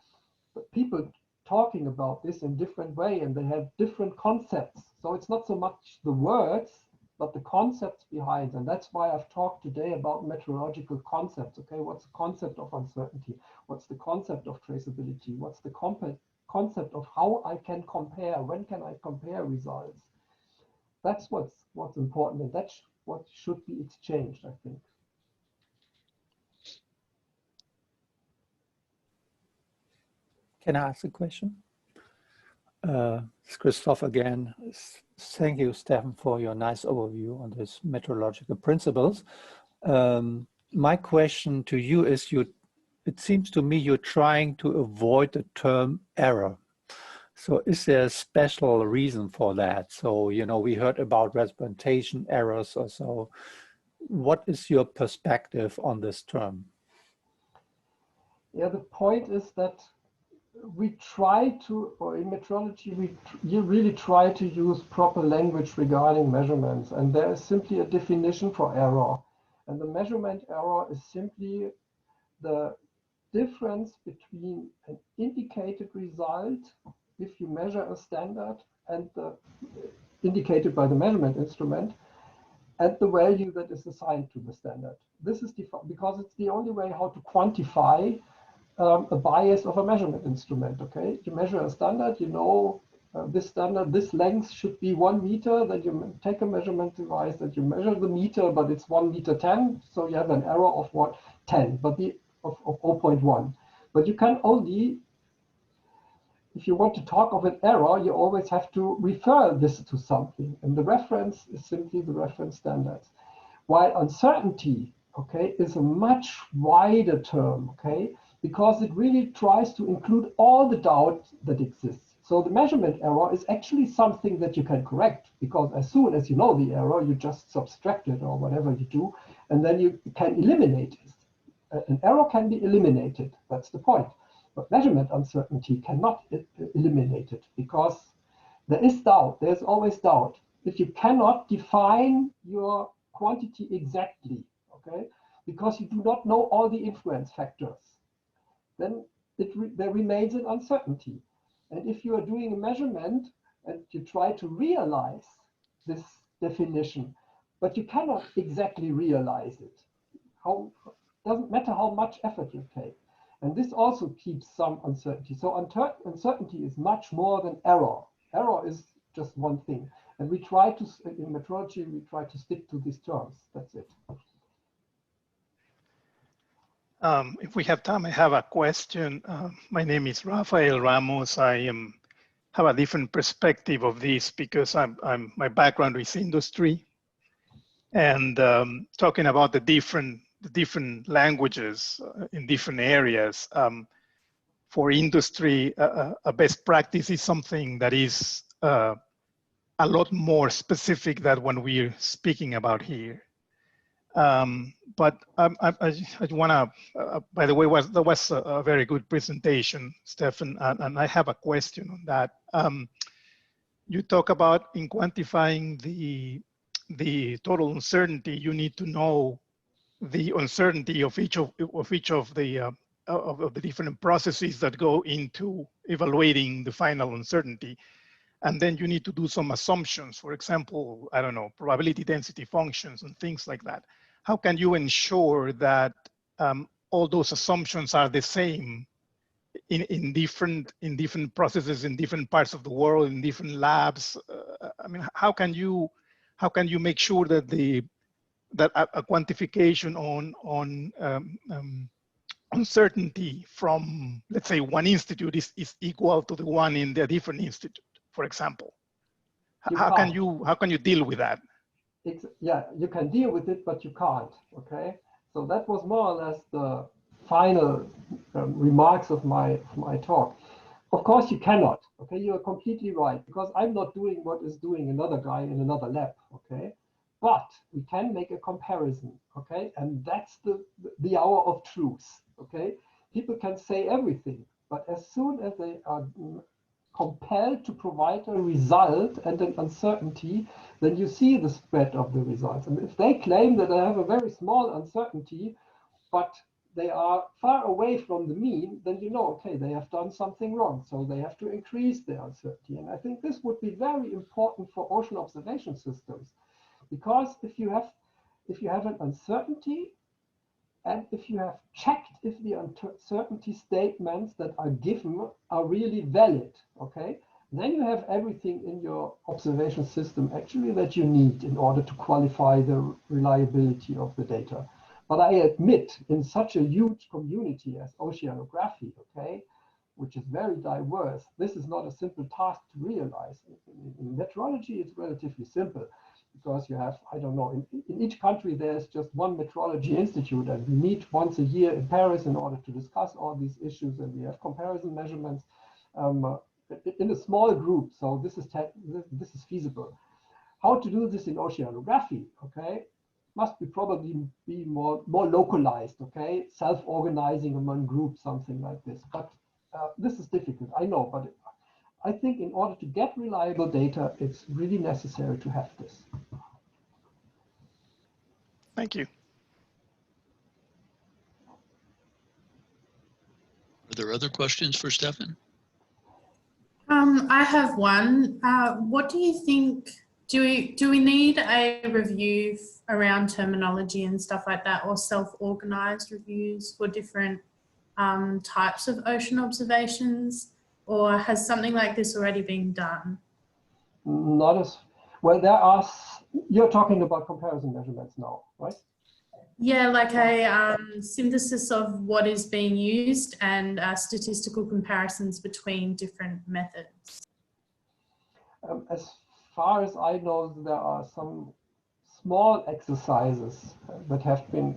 but people talking about this in different way, and they have different concepts. So it's not so much the words, but the concepts behind. And that's why I've talked today about metrological concepts. Okay, what's the concept of uncertainty? What's the concept of traceability? What's the concept of how I can compare? When can I compare results? That's what's important, and that's what should be exchanged, I think. Can I ask a question? It's Christoph again. Thank you, Stefan, for your nice overview on these metrological principles. My question to you is, it seems to me you're trying to avoid the term error. So is there a special reason for that? So, you know, we heard about representation errors or so. What is your perspective on this term? Yeah, the point is that we try to, or in metrology, you really try to use proper language regarding measurements. And there is simply a definition for error. And the measurement error is simply the difference between an indicated result, if you measure a standard, and the indicated by the measurement instrument, and the value that is assigned to the standard. This is because it's the only way how to quantify a bias of a measurement instrument. Okay, you measure a standard, you know this standard, this length should be 1 meter. Then you take a measurement device that you measure the meter, but it's 1 meter 10, so you have an error of what 10, but of 0.1. But you can only, if you want to talk of an error, you always have to refer this to something, and the reference is simply the reference standards. While uncertainty, okay, is a much wider term, okay, because it really tries to include all the doubt that exists. So the measurement error is actually something that you can correct, because as soon as you know the error, you just subtract it or whatever you do, and then you can eliminate it. An error can be eliminated, that's the point. But measurement uncertainty cannot eliminate it, because there is doubt, there's always doubt. If you cannot define your quantity exactly, okay, because you do not know all the influence factors, then there remains an uncertainty. And if you are doing a measurement and you try to realize this definition, but you cannot exactly realize it, doesn't matter how much effort you take. And this also keeps some uncertainty. So uncertainty is much more than error. Error is just one thing. And we try to, in metrology, we try to stick to these terms. That's it. If we have time, I have a question. My name is Rafael Ramos. I have a different perspective of this because my background is industry, and talking about the different languages in different areas. For industry, a best practice is something that is a lot more specific than what we're speaking about here. But I want to, by the way, that was a very good presentation, Stefan, and I have a question on that. You talk about in quantifying the total uncertainty, you need to know the uncertainty of each of the different processes that go into evaluating the final uncertainty. And then you need to do some assumptions, for example, I don't know, probability density functions and things like that. How can you ensure that all those assumptions are the same in different processes in different parts of the world, in different labs? I mean, how can you make sure that a quantification on uncertainty from, let's say, one institute is equal to the one in the different institute, for example? How can you deal with that? Yeah, you can deal with it, but you can't. Okay, so that was more or less the final remarks of my talk. Of course, you cannot. Okay, you are completely right, because I'm not doing what is doing another guy in another lab. Okay, but we can make a comparison. Okay, and that's the hour of truth. Okay, people can say everything, but as soon as they are compelled to provide a result and an uncertainty, then you see the spread of the results. And if they claim that they have a very small uncertainty, but they are far away from the mean, then you know, okay, they have done something wrong. So they have to increase their uncertainty. And I think this would be very important for ocean observation systems, because if you have an uncertainty, and if you have checked if the uncertainty statements that are given are really valid, okay, then you have everything in your observation system actually that you need in order to qualify the reliability of the data. But I admit, in such a huge community as oceanography, okay, which is very diverse, this is not a simple task to realize. In metrology, it's relatively simple because you have, I don't know, in each country there's just one metrology institute, and we meet once a year in Paris in order to discuss all these issues, and we have comparison measurements in a small group. So this is feasible. How to do this in oceanography? Okay, must be probably be more localized. Okay, self-organizing among groups, something like this. But this is difficult, I know, but I think in order to get reliable data, it's really necessary to have this. Thank you. Are there other questions for Stefan? I have one. What do you think? Do we need a review around terminology and stuff like that, or self-organized reviews for different types of ocean observations, or has something like this already been done? Not as well. There are. You're talking about comparison measurements now, right? Yeah, like a synthesis of what is being used and statistical comparisons between different methods. As far as I know, there are some small exercises that have been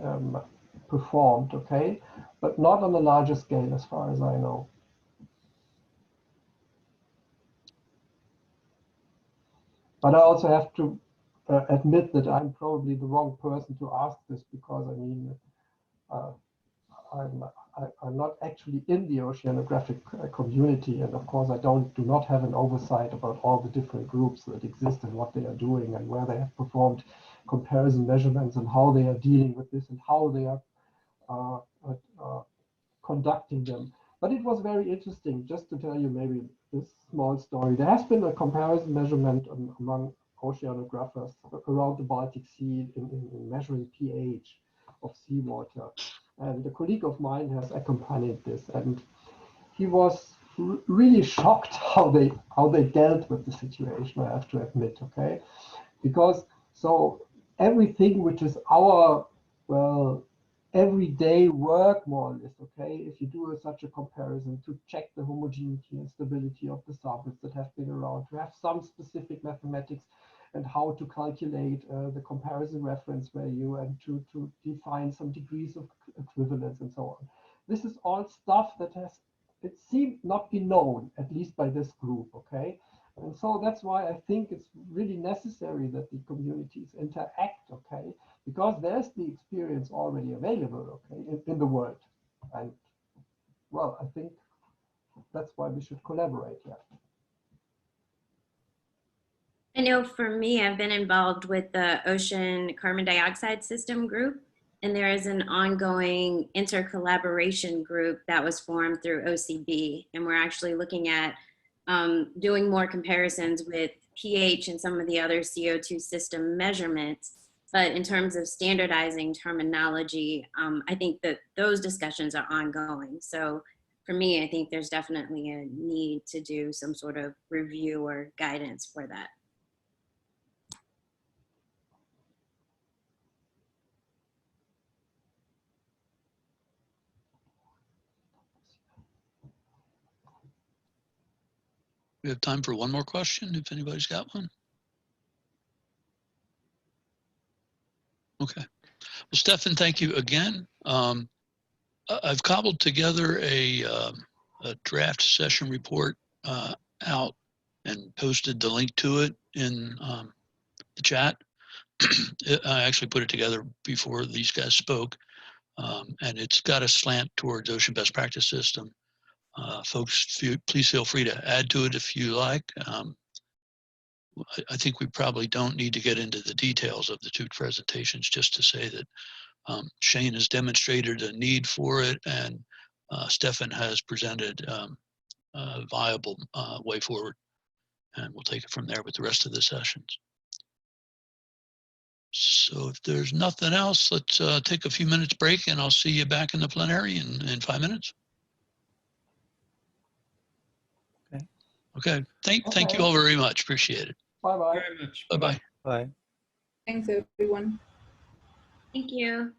performed, okay, but not on a larger scale as far as I know. But I also have to admit that I'm probably the wrong person to ask this, because I mean, I'm not actually in the oceanographic community, and of course I do not have an oversight about all the different groups that exist and what they are doing and where they have performed comparison measurements and how they are dealing with this and how they are conducting them. But it was very interesting, just to tell you maybe this small story. There has been a comparison measurement among oceanographers around the Baltic Sea in measuring pH of seawater. And a colleague of mine has accompanied this, and he was really shocked how they dealt with the situation, I have to admit, okay? Because so everything which is our, well, everyday work, more or less, okay, if you do such a comparison to check the homogeneity and stability of the samples that have been around, to have some specific mathematics and how to calculate the comparison reference value and to define some degrees of equivalence and so on. This is all stuff that has, it seemed, not been known, at least by this group, okay? And so that's why I think it's really necessary that the communities interact, okay? Because there's the experience already available, okay, in the world. And well, I think that's why we should collaborate here. I know for me, I've been involved with the Ocean Carbon Dioxide System group, and there is an ongoing intercollaboration group that was formed through OCB, and we're actually looking at doing more comparisons with pH and some of the other CO2 system measurements. But in terms of standardizing terminology, I think that those discussions are ongoing. So for me, I think there's definitely a need to do some sort of review or guidance for that. We have time for one more question, if anybody's got one. Okay. Well, Stefan, thank you again. I've cobbled together a draft session report out and posted the link to it in the chat. I actually put it together before these guys spoke, and it's got a slant towards Ocean Best Practice System. Folks, please feel free to add to it if you like. I think we probably don't need to get into the details of the two presentations, just to say that Shane has demonstrated a need for it, and Stefan has presented a viable way forward. And we'll take it from there with the rest of the sessions. So if there's nothing else, let's take a few minutes break, and I'll see you back in the plenary in 5 minutes. Okay. Thank you all very much. Appreciate it. Bye-bye. Very much. Bye-bye. Bye. Thanks, everyone. Thank you.